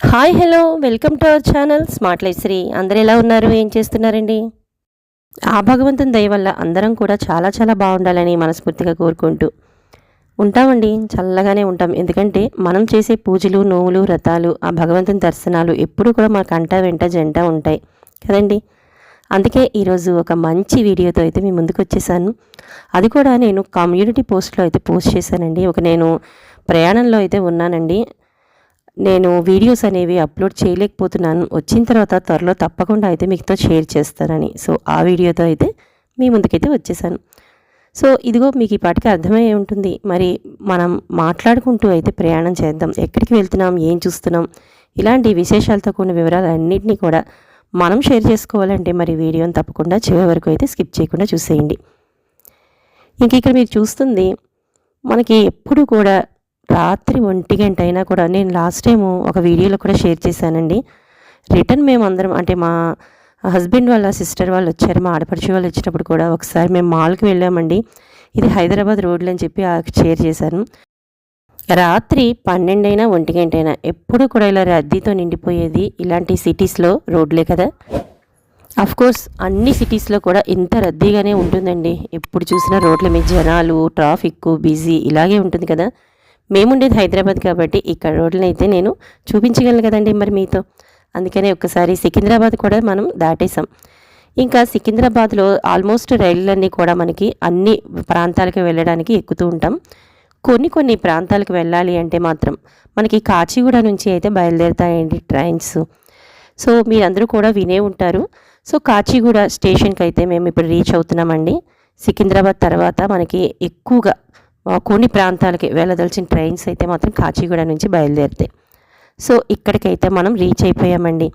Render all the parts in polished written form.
Hi hello welcome to our channel smart life Shri. అందరు ఎలా ఉన్నారు, ఏం చేస్తున్నారండి? ఆ భగవంతుని దయ వల్ల అందరం కూడా చాలా చాలా బాగుండాలని మనస్ఫూర్తిగా కోరుకుంటూ ఉంటామండి. చల్లగానే ఉంటాం. ఎందుకంటే మనం చేసే పూజలు, నోములు, వ్రతాలు, ఆ భగవంతుని దర్శనాలు ఎప్పుడు కూడా మన కంట వెంట జంట ఉంటాయి కదండి. అందుకే ఈరోజు ఒక మంచి వీడియోతో అయితే మీ ముందుకు వచ్చేసాను. అది కూడా నేను కమ్యూనిటీ పోస్ట్లో అయితే పోస్ట్ చేశానండి. నేను ప్రయాణంలో అయితే ఉన్నానండి. నేను వీడియోస్ అనేవి అప్లోడ్ చేయలేకపోతున్నాను. వచ్చిన తర్వాత త్వరలో తప్పకుండా అయితే మీతో షేర్ చేస్తానని. సో ఆ వీడియోతో అయితే మీ ముందుకైతే వచ్చేసాను. సో ఇదిగో మీకు ఈ పాటికి అర్థమయ్యే ఉంటుంది. మరి మనం మాట్లాడుకుంటూ అయితే ప్రయాణం చేద్దాం. ఎక్కడికి వెళ్తున్నాం, ఏం చూస్తున్నాం, ఇలాంటి విశేషాలతో కూడిన వివరాలన్నింటినీ కూడా మనం షేర్ చేసుకోవాలంటే మరి వీడియోని తప్పకుండా చివరి వరకు అయితే స్కిప్ చేయకుండా చూసేయండి. ఇంక ఇక్కడ మీరు చూస్తుంది మనకి ఎప్పుడు కూడా రాత్రి 1 అయినా కూడా నేను లాస్ట్ టైము ఒక వీడియోలో కూడా షేర్ చేశానండి. రిటర్న్ మేమందరం అంటే మా హస్బెండ్ వాళ్ళ సిస్టర్ వాళ్ళు వచ్చారు, మా ఆడపడుచు వాళ్ళు వచ్చినప్పుడు కూడా ఒకసారి మేము మాల్కి వెళ్ళామండి. ఇది హైదరాబాద్ రోడ్లు అని చెప్పి షేర్ చేశాను. రాత్రి 12 అయినా 1 అయినా ఎప్పుడు కూడా ఇలా రద్దీతో నిండిపోయేది ఇలాంటి సిటీస్లో రోడ్లే కదా. కోర్స్ అన్ని సిటీస్లో కూడా ఇంత రద్దీగానే ఉంటుందండి. ఎప్పుడు చూసినా రోడ్ల మీద జనాలు, ట్రాఫిక్, బిజీ ఇలాగే ఉంటుంది కదా. మేముండేది హైదరాబాద్ కాబట్టి ఇక్కడ రోడ్లను అయితే నేను చూపించగలను కదండి మరి మీతో. అందుకనే ఒక్కసారి సికింద్రాబాద్ కూడా మనం దాటేసాం. ఇంకా సికింద్రాబాద్లో ఆల్మోస్ట్ రైళ్ళన్నీ కూడా మనకి అన్ని ప్రాంతాలకు వెళ్ళడానికి ఎక్కుతూ ఉంటాం. కొన్ని ప్రాంతాలకు వెళ్ళాలి అంటే మాత్రం మనకి కాచిగూడ నుంచి అయితే బయలుదేరుతాయండి ట్రైన్స్. సో మీరందరూ కూడా వినే ఉంటారు. సో కాచిగూడ స్టేషన్కి అయితే మేము ఇప్పుడు రీచ్ అవుతున్నామండి. సికింద్రాబాద్ తర్వాత మనకి ఎక్కువగా కొన్ని ప్రాంతాలకి వెళ్ళదలిచిన ట్రైన్స్ అయితే మాత్రం కాచిగూడ నుంచి బయలుదేరుతాయి. సో ఇక్కడికైతే మనం రీచ్ అయిపోయామండి.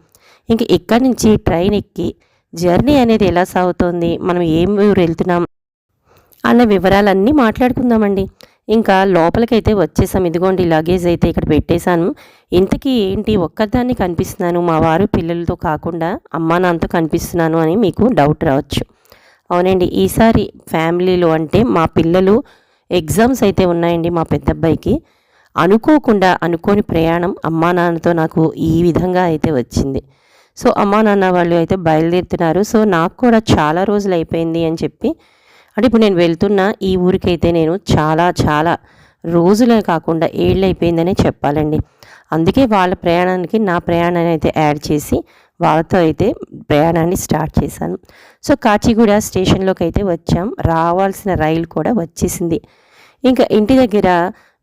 ఇంక ఇక్కడి నుంచి ట్రైన్ ఎక్కి జర్నీ అనేది ఎలా సాగుతోంది, మనం ఏం ఊరు వెళ్తున్నాం అన్న వివరాలన్నీ మాట్లాడుకుందామండి. ఇంకా లోపలికైతే వచ్చేసాం. ఇదిగోండి లగేజ్ అయితే ఇక్కడ పెట్టేశాను. ఇంతకీ ఏంటి ఒక్కదాన్ని కనిపిస్తున్నాను, మా వారు పిల్లలతో కాకుండా అమ్మా నాన్నతో కనిపిస్తున్నాను అని మీకు డౌట్ రావచ్చు. అవునండి, ఈసారి ఫ్యామిలీలో అంటే మా పిల్లలు ఎగ్జామ్స్ అయితే ఉన్నాయండి మా పెద్దబ్బాయికి. అనుకోకుండా అనుకోని ప్రయాణం అమ్మా నాన్నతో నాకు ఈ విధంగా అయితే వచ్చింది. సో అమ్మా నాన్న వాళ్ళు అయితే బయలుదేరుతున్నారు. సో నాకు కూడా చాలా రోజులు అయిపోయింది అని చెప్పి, అంటే ఇప్పుడు నేను వెళ్తున్న ఈ ఊరికైతే నేను చాలా చాలా రోజులే కాకుండా ఏళ్ళు అయిపోయిందనే చెప్పాలండి. అందుకే వాళ్ళ ప్రయాణానికి నా ప్రయాణాన్ని అయితే యాడ్ చేసి వాళ్ళతో అయితే ప్రయాణాన్ని స్టార్ట్ చేశాను. సో కాచిగూడ స్టేషన్లోకి అయితే వచ్చాం. రావాల్సిన రైలు కూడా వచ్చేసింది. ఇంకా ఇంటి దగ్గర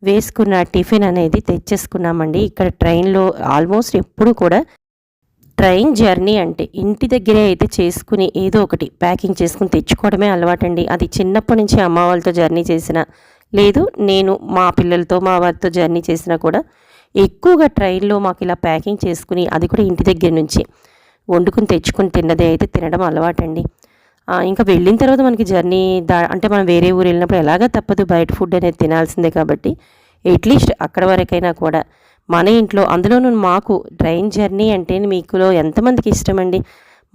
వేసుకున్న టిఫిన్ అనేది తెచ్చేసుకున్నామండి. ఇక్కడ ట్రైన్లో ఆల్మోస్ట్ ఎప్పుడు కూడా ట్రైన్ జర్నీ అంటే ఇంటి దగ్గరే అయితే చేసుకుని ఏదో ఒకటి ప్యాకింగ్ చేసుకుని తెచ్చుకోవడమే అలవాటండి. అది చిన్నప్పటి నుంచి అమ్మ వాళ్ళతో జర్నీ చేసిన, లేదు నేను మా పిల్లలతో మా వారితో జర్నీ చేసినా కూడా ఎక్కువగా ట్రైన్లో మాకు ఇలా ప్యాకింగ్ చేసుకుని, అది కూడా ఇంటి దగ్గర నుంచి వండుకుని తెచ్చుకుని తిన్నదే అయితే తినడం అలవాటండి. ఇంకా వెళ్ళిన తర్వాత మనకి జర్నీ అంటే మనం వేరే ఊరు వెళ్ళినప్పుడు ఎలాగా తప్పదు, బయట ఫుడ్ అనేది తినాల్సిందే కాబట్టి అట్లీస్ట్ అక్కడ వరకైనా కూడా మన ఇంట్లో, అందులోనూ మాకు ట్రైన్ జర్నీ అంటే మీకులో ఎంతమందికి ఇష్టమండి.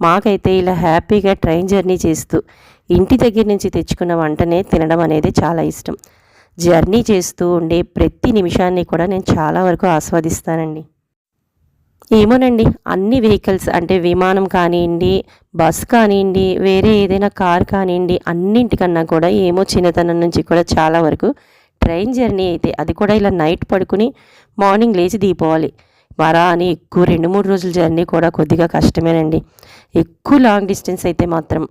మాకైతే ఇలా హ్యాపీగా ట్రైన్ జర్నీ చేస్తూ ఇంటి దగ్గర నుంచి తెచ్చుకున్న వంటనే తినడం అనేది చాలా ఇష్టం. జర్నీ చేస్తూ ఉండే ప్రతి నిమిషాన్ని కూడా నేను చాలా వరకు ఆస్వాదిస్తానండి. ఏమోనండి, అన్ని వెహికల్స్ అంటే విమానం కానివ్వండి, బస్ కానివ్వండి, వేరే ఏదైనా కార్ కానివ్వండి, అన్నింటికన్నా కూడా ఏమో చిన్నతనం నుంచి కూడా చాలా వరకు ట్రైన్ జర్నీ అయితే, అది కూడా ఇలా నైట్ పడుకుని మార్నింగ్ లేచి దిగిపోవాలి మరా అని ఎక్కువ 2-3 రోజుల జర్నీ కూడా కొద్దిగా కష్టమేనండి. ఎక్కువ లాంగ్ డిస్టెన్స్ అయితే మాత్రం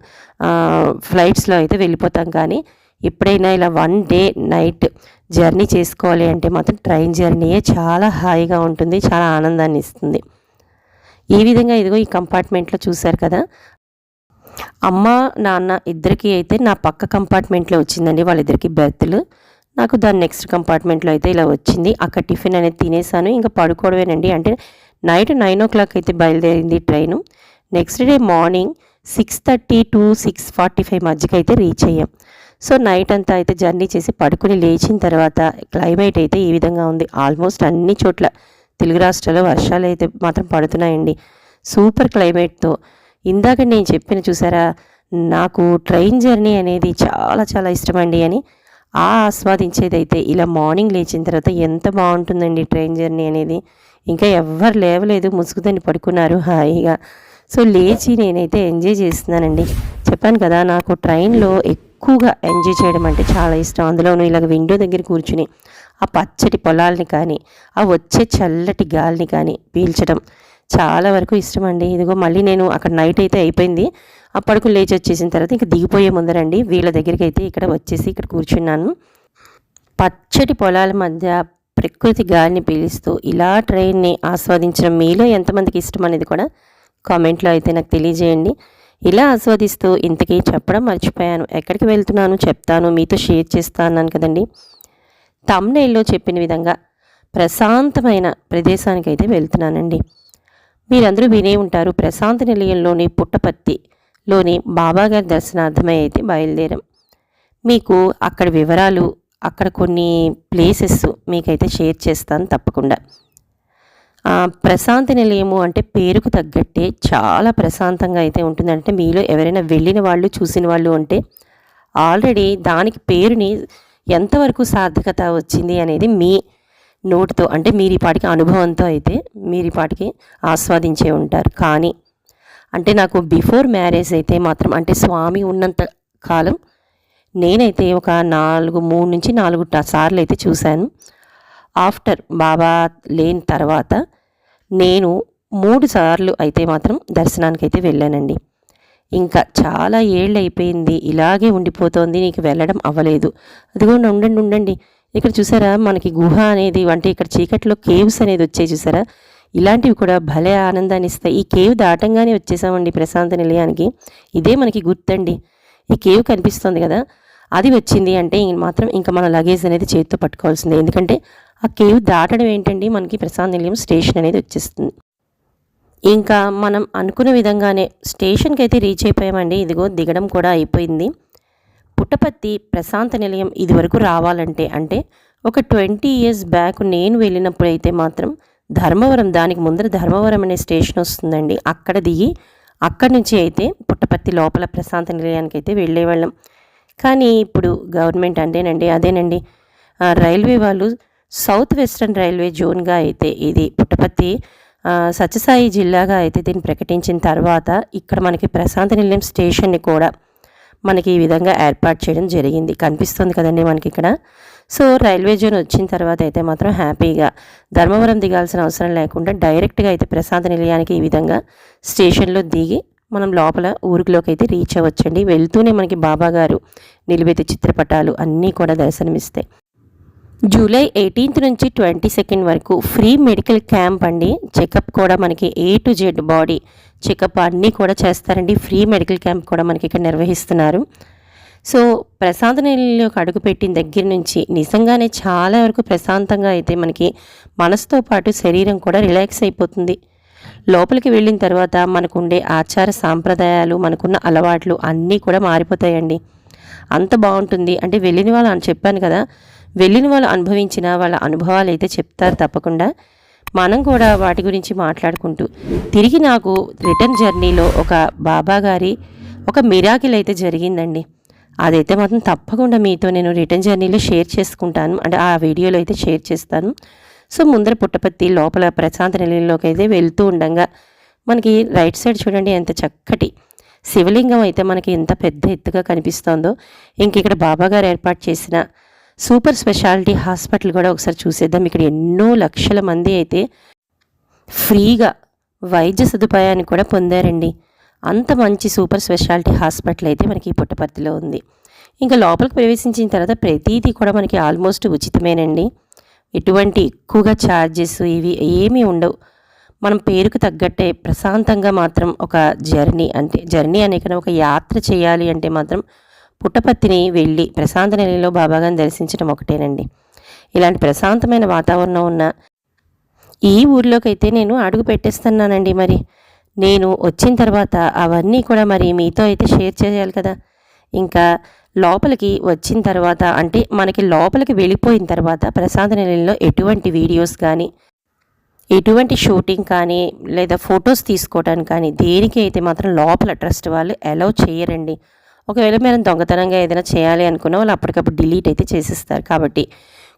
ఫ్లైట్స్లో అయితే వెళ్ళిపోతాం. కానీ ఎప్పుడైనా ఇలా 1 డే నైట్ జర్నీ చేసుకోవాలి అంటే మాత్రం ట్రైన్ జర్నీయే చాలా హాయిగా ఉంటుంది, చాలా ఆనందాన్ని ఇస్తుంది. ఈ విధంగా ఇదిగో ఈ కంపార్ట్మెంట్లో చూశారు కదా, అమ్మ నాన్న ఇద్దరికి అయితే నా పక్క కంపార్ట్మెంట్లో వచ్చిందండి వాళ్ళిద్దరికి బెర్త్లు. నాకు దాని నెక్స్ట్ కంపార్ట్మెంట్లో అయితే ఇలా వచ్చింది. అక్కడ టిఫిన్ అనేది తినేసాను, ఇంకా పడుకోవడమేనండి. అంటే నైట్ 9 o'clock అయితే బయలుదేరింది train. Next day morning 6:30 to 6:45 మధ్యకి అయితే రీచ్ అయ్యాం. సో నైట్ అంతా అయితే జర్నీ చేసి పడుకుని లేచిన తర్వాత క్లైమేట్ అయితే ఈ విధంగా ఉంది. ఆల్మోస్ట్ అన్ని చోట్ల తెలుగు రాష్ట్రాల్లో వర్షాలు అయితే మాత్రం పడుతున్నాయండి. సూపర్ క్లైమేట్తో. ఇందాక నేను చెప్పిన చూసారా, నాకు ట్రైన్ జర్నీ అనేది చాలా చాలా ఇష్టమండి అని ఆస్వాదించేదైతే ఇలా మార్నింగ్ లేచిన తర్వాత ఎంత బాగుంటుందండి ట్రైన్ జర్నీ అనేది. ఇంకా ఎవ్వరు లేవలేదు, ముసుగుదని పడుకున్నారు హాయిగా. సో లేచి నేనైతే ఎంజాయ్ చేస్తున్నానండి. చెప్పాను కదా, నాకు ట్రైన్లో ఎక్కువగా ఎంజాయ్ చేయడం అంటే చాలా ఇష్టం. అందులోనూ ఇలాగ విండో దగ్గర కూర్చుని ఆ పచ్చటి పొలాల్ని కానీ ఆ వచ్చే చల్లటి గాలిని కానీ పీల్చడం చాలా వరకు ఇష్టం అండి. ఇదిగో మళ్ళీ నేను అక్కడ నైట్ అయితే అయిపోయింది, ఆ పడుకుని లేచి వచ్చేసిన తర్వాత ఇంకా దిగిపోయే ముందరండి వీళ్ళ దగ్గరికి అయితే ఇక్కడ వచ్చేసి ఇక్కడ కూర్చున్నాను. పచ్చటి పొలాల మధ్య ప్రకృతి గాలిని పీలుస్తూ ఇలా ట్రైన్ని ఆస్వాదించడం మీలో ఎంతమందికి ఇష్టం అనేది కూడా కామెంట్లో అయితే నాకు తెలియజేయండి. ఇలా ఆస్వాదిస్తూ ఇంతకీ చెప్పడం మర్చిపోయాను, ఎక్కడికి వెళ్తున్నాను చెప్తాను, మీతో షేర్ చేస్తా అన్నాను కదండి. థంబ్నెయిల్లో చెప్పిన విధంగా ప్రశాంతమైన ప్రదేశానికైతే వెళ్తున్నానండి. మీరందరూ వినే ఉంటారు, ప్రశాంత నిలయంలోని పుట్టపర్తిలోని బాబాగారి దర్శనార్థమై అయితే బయలుదేరాం. మీకు అక్కడ వివరాలు, అక్కడ కొన్ని ప్లేసెస్ మీకైతే షేర్ చేస్తాను తప్పకుండా. ప్రశాంతి నిలయము అంటే పేరుకు తగ్గట్టే చాలా ప్రశాంతంగా అయితే ఉంటుంది. అంటే మీలో ఎవరైనా వెళ్ళిన వాళ్ళు చూసిన వాళ్ళు అంటే ఆల్రెడీ దానికి పేరుని ఎంతవరకు సార్థకత వచ్చింది అనేది మీ నోటితో, అంటే మీరు ఈ పాటికి అనుభవంతో అయితే మీరు ఈ పాటికి ఆస్వాదించే ఉంటారు. కానీ అంటే నాకు బిఫోర్ మ్యారేజ్ అయితే మాత్రం, అంటే స్వామి ఉన్నంత కాలం నేనైతే ఒక 3 నుంచి 4 సార్లు అయితే చూశాను. ఆఫ్టర్ బాబా లేని తర్వాత నేను 3 సార్లు అయితే మాత్రం దర్శనానికి అయితే వెళ్ళానండి. ఇంకా చాలా ఏళ్ళు అయిపోయింది, ఇలాగే ఉండిపోతోంది, నీకు వెళ్ళడం అవ్వలేదు. అదిగో ఉండండి, ఇక్కడ చూసారా మనకి గుహ అనేది, అంటే ఇక్కడ చీకట్లో కేవ్స్ అనేది వచ్చాయి చూసారా, ఇలాంటివి కూడా భలే ఆనందాన్ని ఇస్తాయి. ఈ కేవ్ దాటంగానే వచ్చేసామండి ప్రశాంత నిలయానికి. ఇదే మనకి గుర్తండి, ఈ కేవ్ కనిపిస్తుంది కదా, అది వచ్చింది అంటే మాత్రం ఇంకా మన లగేజ్ అనేది చేతితో పట్టుకోవాల్సిందే. ఎందుకంటే ఆ కేవ్ దాటడం ఏంటండి, మనకి ప్రశాంత నిలయం స్టేషన్ అనేది వచ్చేస్తుంది. ఇంకా మనం అనుకున్న విధంగానే స్టేషన్కి అయితే రీచ్ అయిపోయామండి. ఇదిగో దిగడం కూడా అయిపోయింది. పుట్టపర్తి ప్రశాంత నిలయం ఇది వరకు రావాలంటే, అంటే ఒక 20 years బ్యాక్ నేను వెళ్ళినప్పుడు అయితే మాత్రం ధర్మవరం, దానికి ముందర ధర్మవరం అనే స్టేషన్ వస్తుందండి, అక్కడ దిగి అక్కడి నుంచి అయితే పుట్టపర్తి లోపల ప్రశాంత నిలయానికి అయితే వెళ్ళేవాళ్ళం. కానీ ఇప్పుడు గవర్నమెంట్ అదేనండి రైల్వే వాళ్ళు సౌత్ వెస్ట్రన్ రైల్వే జోన్గా అయితే ఇది పుట్టపర్తి సత్యసాయి జిల్లాగా అయితే దీన్ని ప్రకటించిన తర్వాత ఇక్కడ మనకి ప్రశాంత నిలయం స్టేషన్ని కూడా మనకి ఈ విధంగా ఏర్పాటు చేయడం జరిగింది. కనిపిస్తుంది కదండి మనకి ఇక్కడ. సో రైల్వే జోన్ వచ్చిన తర్వాత అయితే మాత్రం హ్యాపీగా ధర్మవరం దిగాల్సిన అవసరం లేకుండా డైరెక్ట్గా అయితే ప్రశాంత నిలయానికి ఈ విధంగా స్టేషన్లో దిగి మనం లోపల ఊరిలోకి అయితే రీచ్ అవ్వచ్చండి. వెళ్తూనే మనకి బాబాగారు నిలువెత్తు చిత్రపటాలు అన్నీ కూడా దర్శనమిస్తాయి. జూలై 18th నుంచి 22nd వరకు ఫ్రీ మెడికల్ క్యాంప్ అండి. చెకప్ కూడా మనకి A to Z body checkup అన్నీ కూడా చేస్తారండి. ఫ్రీ మెడికల్ క్యాంప్ కూడా మనకి ఇక్కడ నిర్వహిస్తున్నారు. సో ప్రశాంత నిలయంలోకి అడుగుపెట్టిన దగ్గర నుంచి నిజంగానే చాలా వరకు ప్రశాంతంగా అయితే మనకి మనసుతో పాటు శరీరం కూడా రిలాక్స్ అయిపోతుంది. లోపలికి వెళ్ళిన తర్వాత మనకుండే ఆచార సాంప్రదాయాలు, మనకున్న అలవాట్లు అన్నీ కూడా మారిపోతాయండి. అంత బాగుంటుంది. అంటే వెళ్ళిన వాళ్ళు చెప్పాను కదా, వెళ్ళిన వాళ్ళు అనుభవించిన వాళ్ళ అనుభవాలు అయితే చెప్తారు తప్పకుండా. మనం కూడా వాటి గురించి మాట్లాడుకుంటూ తిరిగి నాకు రిటర్న్ జర్నీలో ఒక బాబా గారి ఒక మిరాకిల్ అయితే జరిగిందండి. అదైతే మాత్రం తప్పకుండా మీతో నేను రిటర్న్ జర్నీలో షేర్ చేసుకుంటాను, అంటే ఆ వీడియోలో అయితే షేర్ చేస్తాను. సో ముందర పుట్టపర్తి లోపల ప్రశాంత నిలయంలోకి అయితే వెళ్తూ ఉండగా మనకి రైట్ సైడ్ చూడండి ఎంత చక్కటి శివలింగం అయితే మనకి ఎంత పెద్ద ఎత్తుగా కనిపిస్తోందో. ఇంక ఇక్కడ బాబాగారు ఏర్పాటు చేసిన సూపర్ స్పెషాలిటీ హాస్పిటల్ కూడా ఒకసారి చూసేద్దాం. ఇక్కడ ఎన్నో లక్షల మంది అయితే ఫ్రీగా వైద్య సదుపాయాన్ని కూడా పొందారండి. అంత మంచి సూపర్ స్పెషాలిటీ హాస్పిటల్ అయితే మనకి పుట్టపర్తిలో ఉంది. ఇంకా లోపలికి ప్రవేశించిన తర్వాత ప్రతిదీ కూడా మనకి ఆల్మోస్ట్ ఉచితమేనండి. ఎటువంటి ఎక్కువగా ఛార్జెస్ ఇవి ఏమీ ఉండవు. మనం పేరుకు తగ్గట్టే ప్రశాంతంగా మాత్రం ఒక జర్నీ అనే కన్నా ఒక యాత్ర చేయాలి అంటే మాత్రం పుట్టపర్తిని వెళ్ళి ప్రశాంత నిలయంలో బాబాగారిని దర్శించడం ఒకటేనండి. ఇలాంటి ప్రశాంతమైన వాతావరణం ఉన్న ఈ ఊర్లోకి అయితే నేను అడుగు పెట్టేస్తున్నానండి. మరి నేను వచ్చిన తర్వాత అవన్నీ కూడా మరి మీతో అయితే షేర్ చేయాలి కదా. ఇంకా లోపలికి వచ్చిన తర్వాత, అంటే మనకి లోపలికి వెళ్ళిపోయిన తర్వాత ప్రశాంత నిలయంలో ఎటువంటి వీడియోస్ కానీ, ఎటువంటి షూటింగ్ కానీ, లేదా ఫొటోస్ తీసుకోవడానికి కానీ దేనికి అయితే మాత్రం లోపల ట్రస్ట్ వాళ్ళు అలౌ చేయరండి. ఒకవేళ మనం దొంగతనంగా ఏదైనా చేయాలి అనుకున్న వాళ్ళు అప్పటికప్పుడు డిలీట్ అయితే చేసేస్తారు. కాబట్టి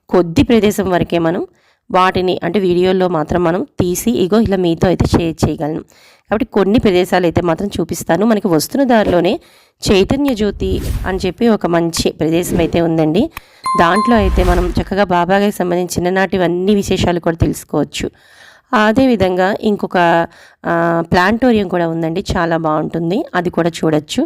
కొద్ది ప్రదేశం వరకే మనం వాటిని అంటే వీడియోలో మాత్రం మనం తీసి ఇగో ఇలా మీతో అయితే షేర్ చేయగలను. కాబట్టి కొన్ని ప్రదేశాలు అయితే మాత్రం చూపిస్తాను. మనకి వస్తున్న దారిలోనే చైతన్య జ్యోతి అని చెప్పి ఒక మంచి ప్రదేశం అయితే ఉందండి. దాంట్లో అయితే మనం చక్కగా బాబాగారికి సంబంధించిన చిన్ననాటివన్నీ విశేషాలు కూడా తెలుసుకోవచ్చు. అదేవిధంగా ఇంకొక ప్లాంటోరియం కూడా ఉందండి, చాలా బాగుంటుంది, అది కూడా చూడొచ్చు.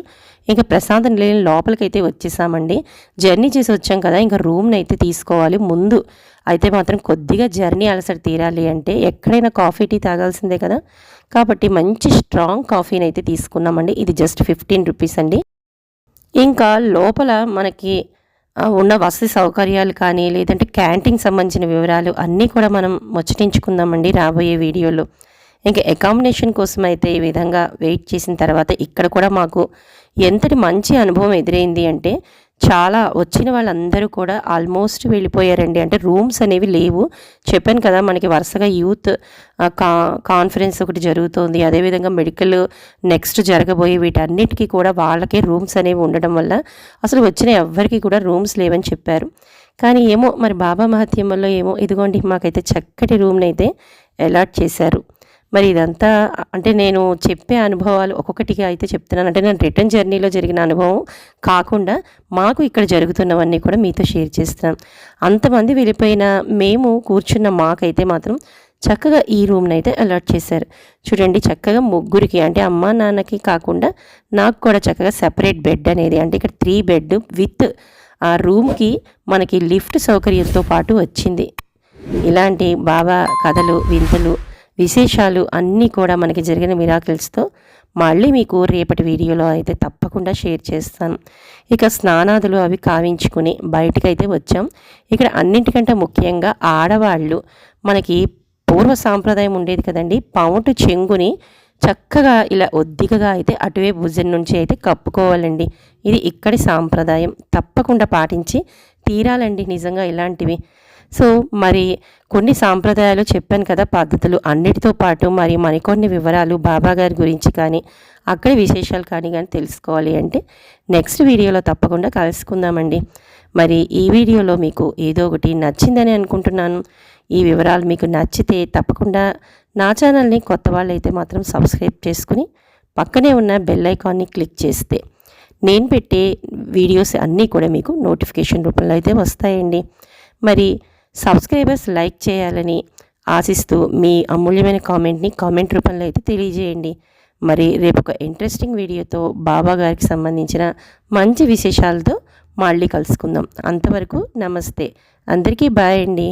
ఇంకా ప్రశాంత నిలయం లోపలికైతే వచ్చేసామండి. జర్నీ చేసి వచ్చాం కదా, ఇంకా రూమ్ని అయితే తీసుకోవాలి. ముందు అయితే మాత్రం కొద్దిగా జర్నీ అలసట తీరాలి అంటే ఎక్కడైనా కాఫీ టీ తాగాల్సిందే కదా, కాబట్టి మంచి స్ట్రాంగ్ కాఫీని అయితే తీసుకున్నామండి. ఇది జస్ట్ 15 రూపీస్ అండి. ఇంకా లోపల మనకి ఉన్న వసతి సౌకర్యాలు కానీ లేదంటే క్యాంటీన్కి సంబంధించిన వివరాలు అన్నీ కూడా మనం ముచ్చటించుకుందామండి రాబోయే వీడియోలో. ఇంకా అకామిడేషన్ కోసం అయితే ఈ విధంగా వెయిట్ చేసిన తర్వాత ఇక్కడ కూడా మాకు ఎంతటి మంచి అనుభవం ఎదురైంది అంటే, చాలా వచ్చిన వాళ్ళందరూ కూడా ఆల్మోస్ట్ వెళ్ళిపోయారండి. అంటే రూమ్స్ అనేవి లేవు. చెప్పాను కదా, మనకి వరుసగా యూత్ కాన్ఫరెన్స్ ఒకటి జరుగుతోంది, అదేవిధంగా మెడికల్ నెక్స్ట్ జరగబోయే వీటన్నిటికీ కూడా వాళ్ళకే రూమ్స్ అనేవి ఉండడం వల్ల అసలు వచ్చిన ఎవ్వరికి కూడా రూమ్స్ లేవని చెప్పారు. కానీ ఏమో మరి బాబా మహత్యం వల్ల ఏమో ఇదిగోండి మాకైతే చక్కటి రూమ్ని అయితే అలాట్ చేశారు. మరి ఇదంతా అంటే నేను చెప్పే అనుభవాలు ఒక్కొక్కటిగా అయితే చెప్తున్నాను. అంటే నేను రిటర్న్ జర్నీలో జరిగిన అనుభవం కాకుండా మాకు ఇక్కడ జరుగుతున్నవన్నీ కూడా మీతో షేర్ చేస్తున్నాను. అంతమంది వెళ్ళిపోయిన మేము కూర్చున్న మాకైతే మాత్రం చక్కగా ఈ రూమ్ని అయితే అలాట్ చేశారు. చూడండి, చక్కగా ముగ్గురికి అంటే అమ్మ నాన్నకి కాకుండా నాకు కూడా చక్కగా సెపరేట్ బెడ్ అనేది, అంటే ఇక్కడ 3 బెడ్ విత్ ఆ రూమ్కి మనకి లిఫ్ట్ సౌకర్యంతో పాటు వచ్చింది. ఇలాంటి బాబా కథలు, వింతలు, విశేషాలు అన్నీ కూడా మనకి జరిగిన మిరాకిల్స్తో మళ్ళీ మీకు రేపటి వీడియోలో అయితే తప్పకుండా షేర్ చేస్తాను. ఇక స్నానాదులు అవి కావించుకుని బయటకైతే వచ్చాం. ఇక్కడ అన్నింటికంటే ముఖ్యంగా ఆడవాళ్ళు మనకి పూర్వ సాంప్రదాయం ఉండేది కదండి, పౌటు చెంగుని చక్కగా ఇలా ఒద్దికగా అయితే అటువైపు భుజం నుంచి అయితే కప్పుకోవాలండి. ఇది ఇక్కడి సాంప్రదాయం, తప్పకుండా పాటించి తీరాలండి నిజంగా ఇలాంటివి. సో మరి కొన్ని సాంప్రదాయాలు చెప్పాను కదా, పద్ధతులు అన్నిటితో పాటు మరి మరికొన్ని వివరాలు బాబా గారి గురించి కానీ అక్కడి విశేషాలు కానీ తెలుసుకోవాలి అంటే నెక్స్ట్ వీడియోలో తప్పకుండా కలుసుకుందామండి. మరి ఈ వీడియోలో మీకు ఏదో ఒకటి నచ్చిందని అనుకుంటున్నాను. ఈ వివరాలు మీకు నచ్చితే తప్పకుండా నా ఛానల్ని కొత్త వాళ్ళైతే మాత్రం సబ్స్క్రైబ్ చేసుకుని పక్కనే ఉన్న బెల్ ఐకాన్ని క్లిక్ చేస్తే నేను పెట్టే వీడియోస్ అన్నీ కూడా మీకు నోటిఫికేషన్ రూపంలో అయితే వస్తాయండి. మరి సబ్స్క్రైబర్స్ లైక్ చేయాలని ఆశిస్తూ మీ అమూల్యమైన కామెంట్ రూపంలో అయితే తెలియజేయండి. మరి రేపు ఒక ఇంట్రెస్టింగ్ వీడియోతో బాబా గారికి సంబంధించిన మంచి విశేషాలతో మళ్ళీ కలుసుకుందాం. అంతవరకు నమస్తే, అందరికీ బాయ్ అండి.